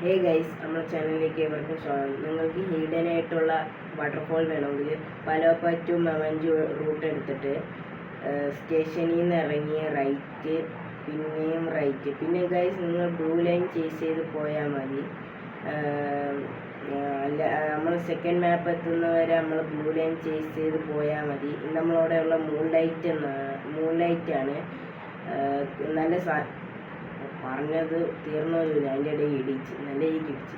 Hey guys, നമ്മുടെ ചാനലിലേക്ക് ഏവർക്കും സ്വാഗതം. നിങ്ങൾക്ക് ഹിഡൻ ആയിട്ടുള്ള വാട്ടർഫോൾ വേണമെങ്കിൽ പലോപ്പ ടു മവഞ്ചു റൂട്ട് എടുത്തിട്ട് സ്റ്റേഷനിൽ നിന്ന് ഇറങ്ങിയ റൈറ്റ്, പിന്നെയും റൈറ്റ്, പിന്നെ ഗൈസ് നിങ്ങൾ ബ്ലൂ ലൈൻ ചേസ് ചെയ്ത് പോയാൽ മതി. അല്ല, നമ്മൾ സെക്കൻഡ് മാപ്പ് എത്തുന്നവരെ നമ്മൾ ബ്ലൂ ലൈൻ ചേസ് ചെയ്ത് പോയാൽ മതി. നമ്മളവിടെയുള്ള മൂൺലൈറ്റാണ്. നല്ല പറഞ്ഞത് തീർന്നൊന്നുമില്ല, അതിൻ്റെ ഇടയിൽ ഇടിച്ച് നല്ല ഇടിച്ച്.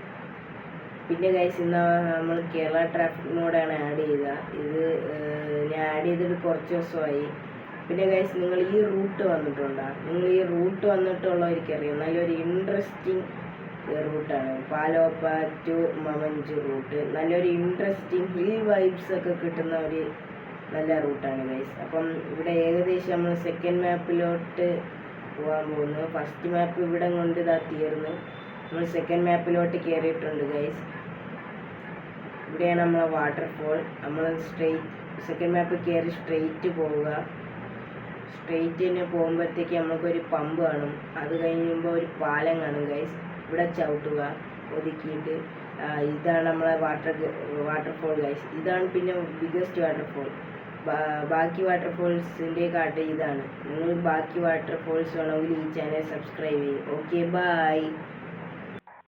പിന്നെ ഗൈസ്, ഇന്ന് നമ്മൾ കേരള ട്രാഫിക് മോഡാണ് ആഡ് ചെയ്തത്. ഇത് ഞാൻ ആഡ് ചെയ്തിട്ട് കുറച്ച് ദിവസമായി. പിന്നെ ഗൈസ്, നിങ്ങൾ ഈ റൂട്ട് വന്നിട്ടുണ്ടോ? നിങ്ങൾ ഈ റൂട്ട് വന്നിട്ടുള്ളവർക്കറിയാം, നല്ലൊരു ഇൻട്രസ്റ്റിംഗ് റൂട്ടാണ്. പാലോപ്പ ടു മവഞ്ചു റൂട്ട് നല്ലൊരു ഇൻട്രസ്റ്റിംഗ് ഹിൽ വൈബ്സ് ഒക്കെ കിട്ടുന്ന ഒരു നല്ല റൂട്ടാണ് ഗൈസ്. അപ്പം ഇവിടെ ഏകദേശം നമ്മൾ സെക്കൻഡ് മാപ്പിലോട്ട് പോകാൻ പോകുന്നു. ഫസ്റ്റ് മാപ്പ് ഇവിടെ കൊണ്ട് ഇതാ തീർന്ന് നമ്മൾ സെക്കൻഡ് മാപ്പിലോട്ട് കയറിയിട്ടുണ്ട് ഗൈസ്. ഇവിടെയാണ് നമ്മളെ വാട്ടർഫോൾ. നമ്മൾ സെക്കൻഡ് മാപ്പ് കയറി സ്ട്രെയിറ്റ് പോവുക. സ്ട്രെയിറ്റ് തന്നെ പോകുമ്പോഴത്തേക്ക് നമുക്കൊരു പമ്പ് കാണും. അത് കഴിയുമ്പോൾ ഒരു പാലം കാണും ഗൈസ്. ഇവിടെ ചവിട്ടുക ഒതുക്കിയിട്ട്. ഇതാണ് നമ്മളെ വാട്ടർഫോൾ ഗൈസ്. ഇതാണ് പിന്നെ ബിഗ്ഗസ്റ്റ് വാട്ടർഫോൾ. ബാക്കി വാട്ടർഫോൾസിൻ്റെ കാട്ട് ഇതാണ്. നിങ്ങൾ ബാക്കി വാട്ടർഫോൾസ് വേണമെങ്കിൽ ഈ ചാനൽ സബ്സ്ക്രൈബ് ചെയ്യും. Okay, by.